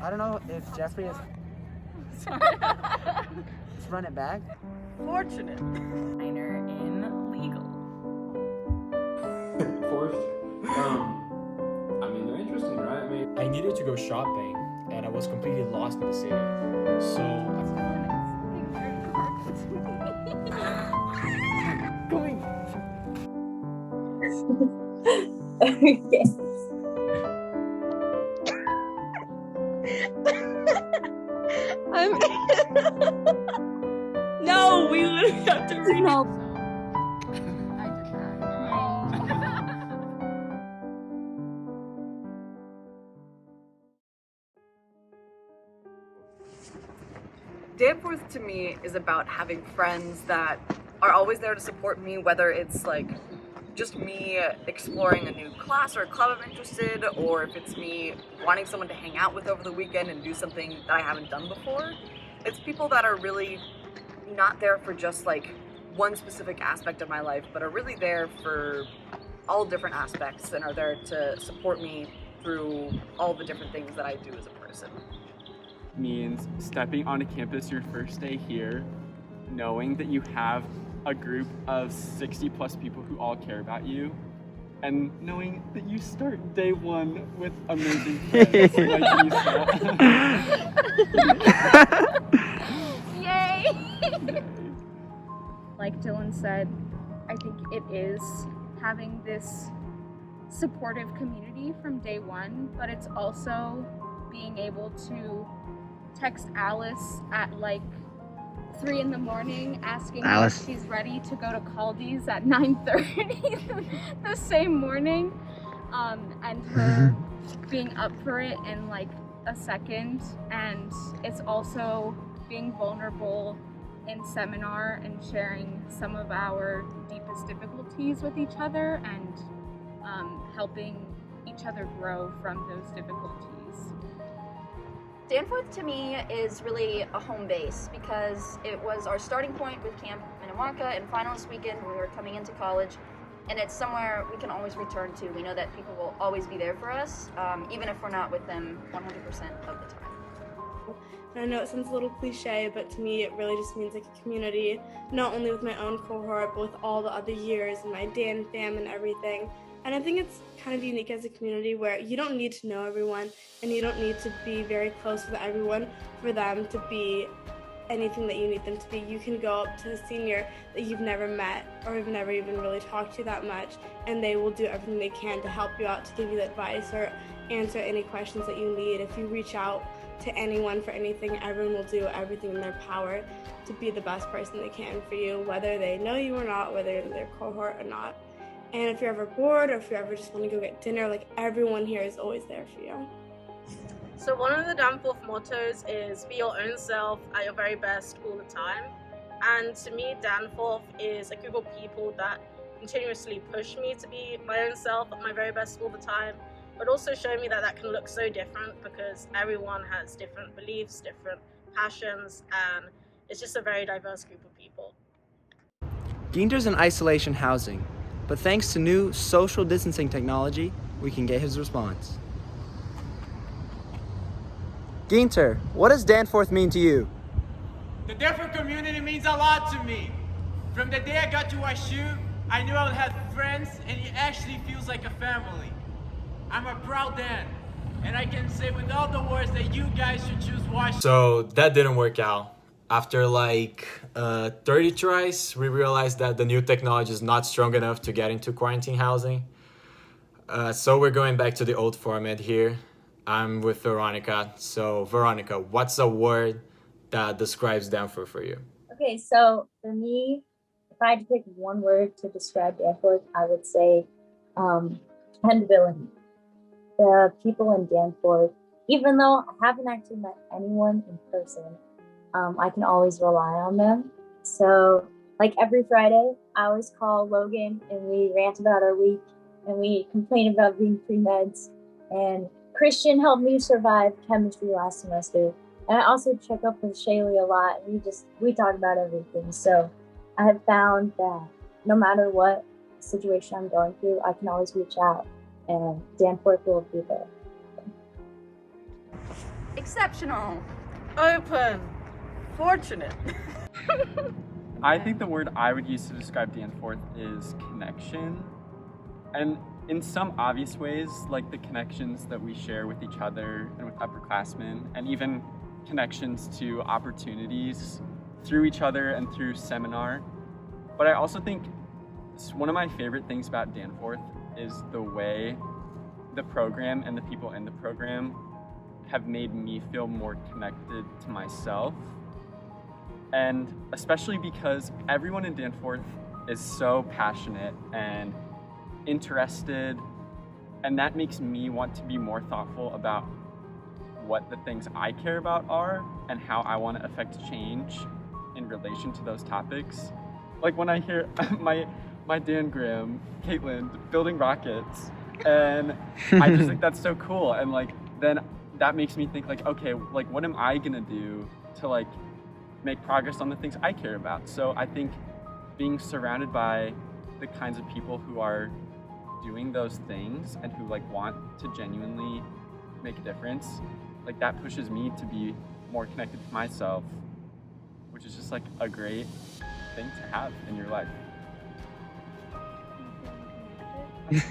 I don't know if Jeffrey is. Sorry. Let's run it back. Fortunate. Minor in legal. Forced. I mean, they're interesting, right? I mean, I needed to go shopping, and I was completely lost in the city. So Going. Okay. No, we literally have to read No. I did that. Danforth to me is about having friends that are always there to support me, whether it's like just me exploring a new class or a club I'm interested, or if it's me wanting someone to hang out with over the weekend and do something that I haven't done before. It's people that are really not there for just like one specific aspect of my life, but are really there for all different aspects and are there to support me through all the different things that I do as a person. Means stepping onto campus your first day here, knowing that you have a group of 60 plus people who all care about you, and knowing that you start day one with amazing friends like you saw. Yay! Like Dylan said, I think it is having this supportive community from day one, but it's also being able to text Alice at like 3 a.m. asking her if she's ready to go to Caldi's at 9:30 the same morning, and her being up for it in like a second. And it's also being vulnerable in seminar and sharing some of our deepest difficulties with each other and helping each other grow from those difficulties. Danforth to me is really a home base because it was our starting point with Camp Minnewanka and finalist weekend when we were coming into college, and it's somewhere we can always return to. We know that people will always be there for us, even if we're not with them 100% of the time. And I know it sounds a little cliche, but to me it really just means like a community, not only with my own cohort, but with all the other years and my Dan fam and everything. And I think it's kind of unique as a community where you don't need to know everyone and you don't need to be very close with everyone for them to be anything that you need them to be. You can go up to a senior that you've never met or have never even really talked to that much, and they will do everything they can to help you out, to give you advice or answer any questions that you need. If you reach out to anyone for anything, everyone will do everything in their power to be the best person they can for you, whether they know you or not, whether in their cohort or not. And if you're ever bored or if you ever just want to go get dinner, like everyone here is always there for you. So one of the Danforth mottos is be your own self at your very best all the time. And to me, Danforth is a group of people that continuously push me to be my own self at my very best all the time, but also show me that that can look so different because everyone has different beliefs, different passions, and it's just a very diverse group of people. Guinter's in isolation housing, but thanks to new social distancing technology, we can get his response. Guinter, what does Danforth mean to you? The Danforth community means a lot to me. From the day I got to WashU, I knew I would have friends, and it actually feels like a family. I'm a proud Dan, and I can say with all the words that you guys should choose WashU. So that didn't work out. After like 30 tries, we realized that the new technology is not strong enough to get into quarantine housing. So we're going back to the old format here. I'm with Veronica. So Veronica, what's a word that describes Danforth for you? Okay, so for me, if I had to pick one word to describe Danforth, I would say dependability. The people in Danforth, even though I haven't actually met anyone in person, I can always rely on them. So like every Friday, I always call Logan and we rant about our week and we complain about being pre-meds. And Christian helped me survive chemistry last semester. And I also check up with Shaylee a lot, and we talk about everything. So I have found that no matter what situation I'm going through, I can always reach out, and Danforth will be there. exceptional. Open. Fortunate. I think the word I would use to describe Danforth is connection. And in some obvious ways, like the connections that we share with each other and with upperclassmen, and even connections to opportunities through each other and through seminar. But I also think one of my favorite things about Danforth is the way the program and the people in the program have made me feel more connected to myself. And especially because everyone in Danforth is so passionate and interested, and that makes me want to be more thoughtful about what the things I care about are and how I want to affect change in relation to those topics. Like when I hear my Dan Graham, Caitlin, building rockets, and I just think that's so cool. And like then that makes me think like, okay, like what am I gonna do to like make progress on the things I care about? So I think being surrounded by the kinds of people who are doing those things and who like want to genuinely make a difference, like that pushes me to be more connected to myself, which is just like a great thing to have in your life.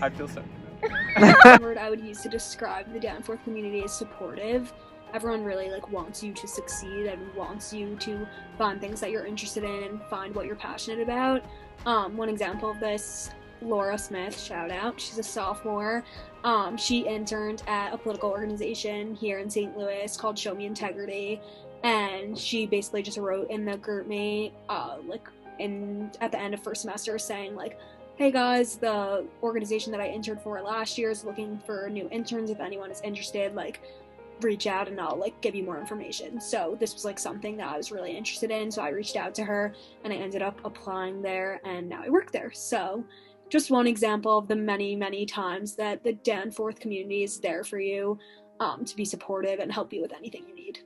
I feel so connected. The word I would use to describe the Danforth community is supportive. Everyone really like wants you to succeed and wants you to find things that you're interested in and find what you're passionate about. One example of this, Laura Smith, shout out, she's a sophomore. She interned at a political organization here in St. Louis called Show Me Integrity, and she basically just wrote in the GroupMate at the end of first semester saying like, hey guys, the organization that I interned for last year is looking for new interns. If anyone is interested, like reach out and I'll like give you more information. So this was like something that I was really interested in, so I reached out to her and I ended up applying there, and now I work there. So just one example of the many times that the Danforth community is there for you, to be supportive and help you with anything you need.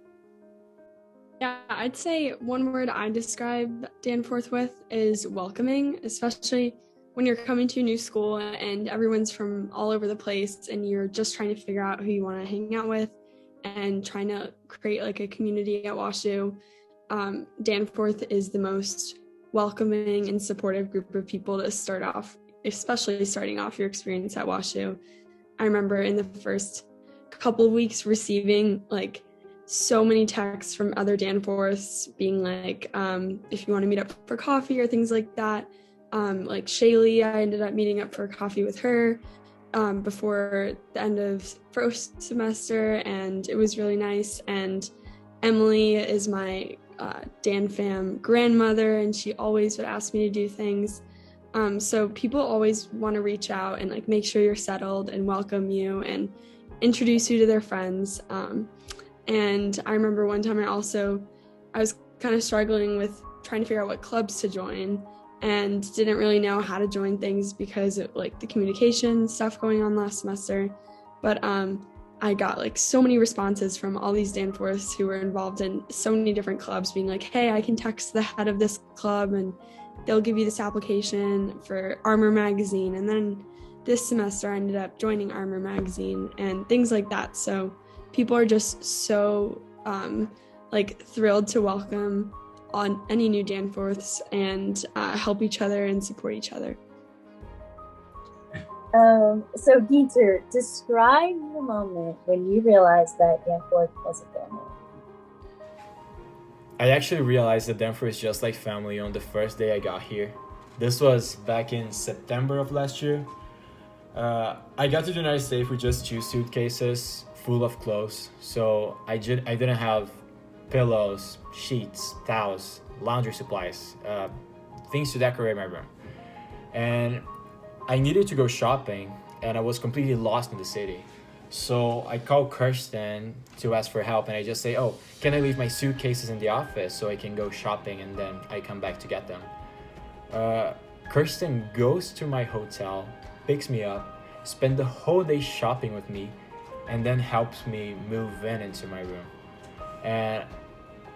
Yeah, I'd say one word I describe Danforth with is welcoming, especially when you're coming to a new school and everyone's from all over the place and you're just trying to figure out who you want to hang out with and trying to create like a community at WashU. Danforth is the most welcoming and supportive group of people to start off, especially starting off your experience at WashU. I remember in the first couple of weeks receiving like so many texts from other Danforths being like, if you want to meet up for coffee or things like that. Like Shaylee, I ended up meeting up for coffee with her before the end of first semester, and it was really nice. And Emily is my Dan fam grandmother, and she always would ask me to do things. So people always want to reach out and like make sure you're settled and welcome you and introduce you to their friends. And I remember one time I was kind of struggling with trying to figure out what clubs to join and didn't really know how to join things because of like the communication stuff going on last semester. But I got like so many responses from all these Danforths who were involved in so many different clubs being like, hey, I can text the head of this club and they'll give you this application for Armor Magazine. And then this semester I ended up joining Armor Magazine and things like that. So people are just so thrilled to welcome on any new Danforths and help each other and support each other. So Guinter, describe the moment when you realized that Danforth was a family. I actually realized that Danforth is just like family on the first day I got here. This was back in September of last year. I got to the United States with just 2 suitcases full of clothes. So I didn't have pillows, sheets, towels, laundry supplies, things to decorate my room. And I needed to go shopping and I was completely lost in the city. So I called Kirsten to ask for help and I just say, oh, can I leave my suitcases in the office so I can go shopping and then I come back to get them. Kirsten goes to my hotel, picks me up, spend the whole day shopping with me, and then helps me move into my room. And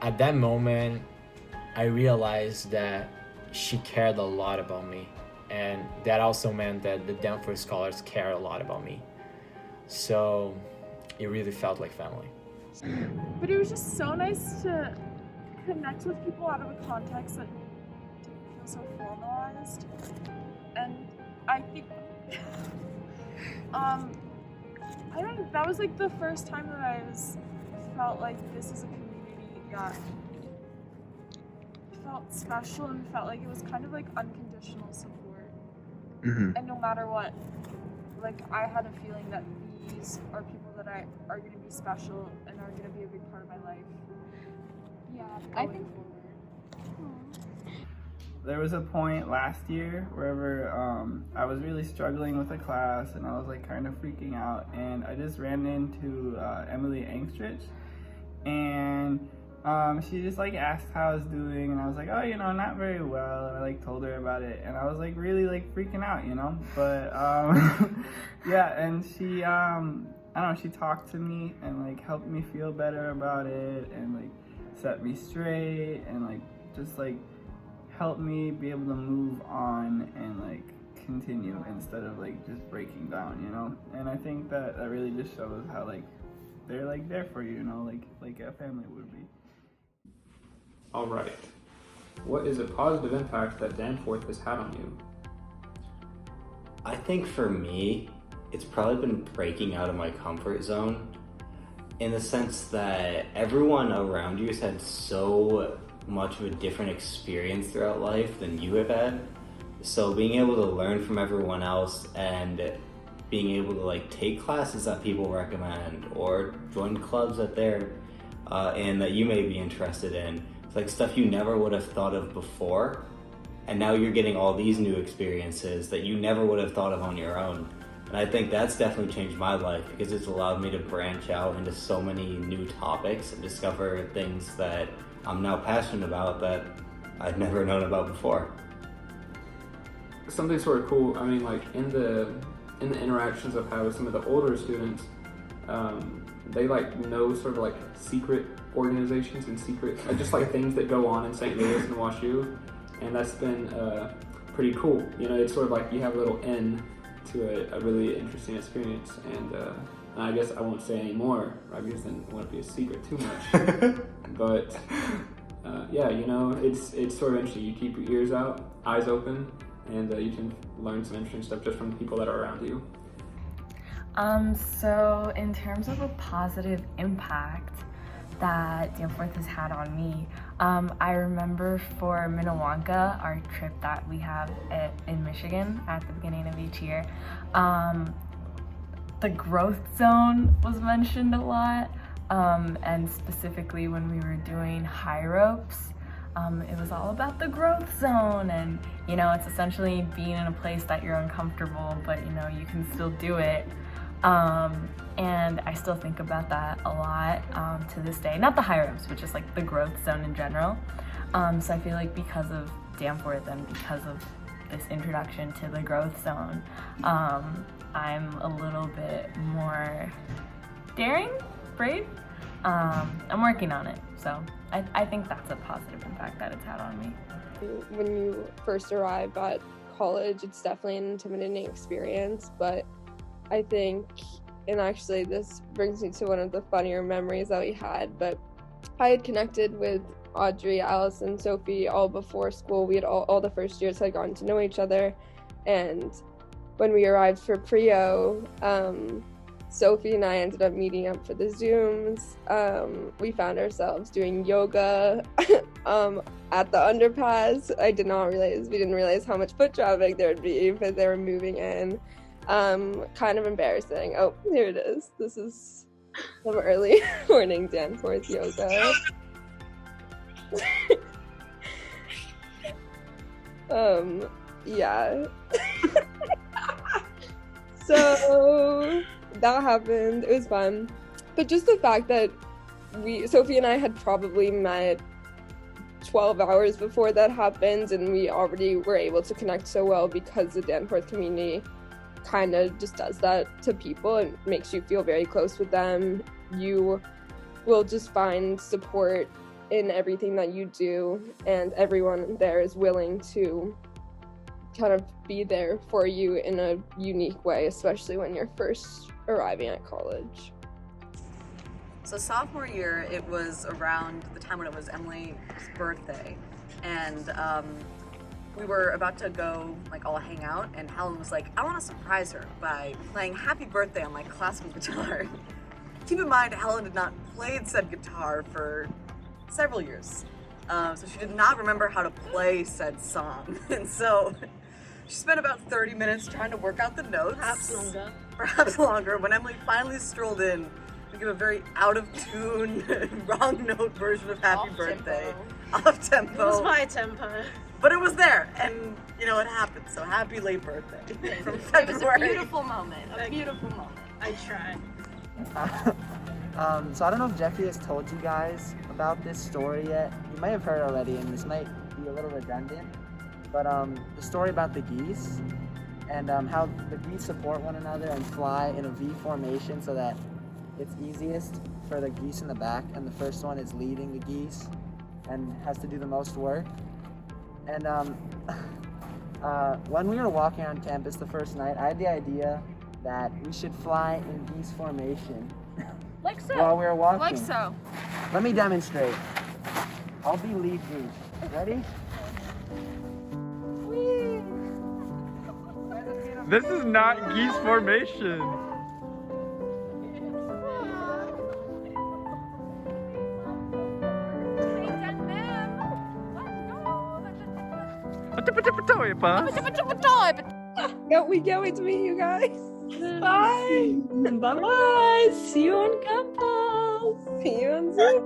at that moment, I realized that she cared a lot about me. And that also meant that the Danforth scholars care a lot about me. So it really felt like family. But it was just so nice to connect with people out of a context that didn't feel so formalized. And I think, I don't know, that was like the first time that I felt like this is a community that felt special and felt like it was kind of like unconditional support. And no matter what, like I had a feeling that these are people that are going to be special and are going to be a big part of my life. Yeah, I think there was a point last year wherever I was really struggling with a class and I was like kind of freaking out, and I just ran into Emily Angstrich, and she just like asked how I was doing, and I was like, oh, not very well, and I like told her about it, and I was like really like freaking out, but yeah, and she I don't know, she talked to me and like helped me feel better about it and like set me straight and like just like help me be able to move on and like continue instead of like just breaking down, and I think that really just shows how like they're like there for you, like a family would be. All right. What is a positive impact that Danforth has had on you? I think for me, it's probably been breaking out of my comfort zone in the sense that everyone around you has had so much of a different experience throughout life than you have had. So being able to learn from everyone else and being able to like take classes that people recommend or join clubs that they're in that you may be interested in. It's like stuff you never would have thought of before, and now you're getting all these new experiences that you never would have thought of on your own. And I think that's definitely changed my life because it's allowed me to branch out into so many new topics and discover things that I'm now passionate about that I'd never known about before. Something sort of cool, I mean, like in the interactions I've had with some of the older students, they like know sort of like secret organizations and secret, just like things that go on in St. Louis and WashU, and that's been pretty cool. It's sort of like you have a little in to a really interesting experience, and I guess I won't say any more, right, because then it won't be a secret too much. But yeah, it's sort of interesting. You keep your ears out, eyes open, and you can learn some interesting stuff just from the people that are around you. So in terms of a positive impact that Danforth has had on me, I remember for Minnewanka, our trip that we have in Michigan at the beginning of each year, the growth zone was mentioned a lot, and specifically when we were doing high ropes, it was all about the growth zone, and it's essentially being in a place that you're uncomfortable, but you can still do it. And I still think about that a lot to this day. Not the high ropes, but just like the growth zone in general. So I feel like because of Danforth and because of this introduction to the growth zone, I'm a little bit more daring, brave. I'm working on it, so I think that's a positive impact that it's had on me. When you first arrive at college, it's definitely an intimidating experience, but I think, and actually this brings me to one of the funnier memories that we had, but I had connected with Audrey, Alice, and Sophie all before school. We had all the first years had gotten to know each other, and when we arrived for Prio, Sophie and I ended up meeting up for the Zooms. We found ourselves doing yoga at the underpass. We didn't realize how much foot traffic there would be, but they were moving in. Kind of embarrassing. Oh, here it is. This is some early morning Danforth yoga. Yeah. So that happened. It was fun. But just the fact that Sophie and I had probably met 12 hours before that happened, and we already were able to connect so well because the Danforth community kind of just does that to people and makes you feel very close with them. You will just find support in everything that you do, and everyone there is willing to kind of be there for you in a unique way, especially when you're first arriving at college. So sophomore year, it was around the time when it was Emily's birthday, and we were about to go like all hang out, and Helen was like, I want to surprise her by playing Happy Birthday on my classical guitar. Keep in mind, Helen had not played said guitar for several years, so she did not remember how to play said song, and so she spent about 30 minutes trying to work out the notes. Perhaps longer, when Emily finally strolled in to give a very out-of-tune, wrong note version of Happy Birthday. Off tempo. It was my tempo. But it was there, and you know, it happened, so happy late birthday from February. It was a beautiful moment, a beautiful moment. I tried. So I don't know if Jeffrey has told you guys about this story yet. You may have heard already, and this might be a little redundant, but the story about the geese and how the geese support one another and fly in a V formation so that it's easiest for the geese in the back, and the first one is leading the geese and has to do the most work. And when we were walking on campus the first night, I had the idea that we should fly in geese formation. Like so. While we were walking. Like so. Let me demonstrate. I'll be lead goose. Ready? This is not geese formation. We can't wait to meet you guys. Bye. Bye-bye. See you on campus. See you on Zoom.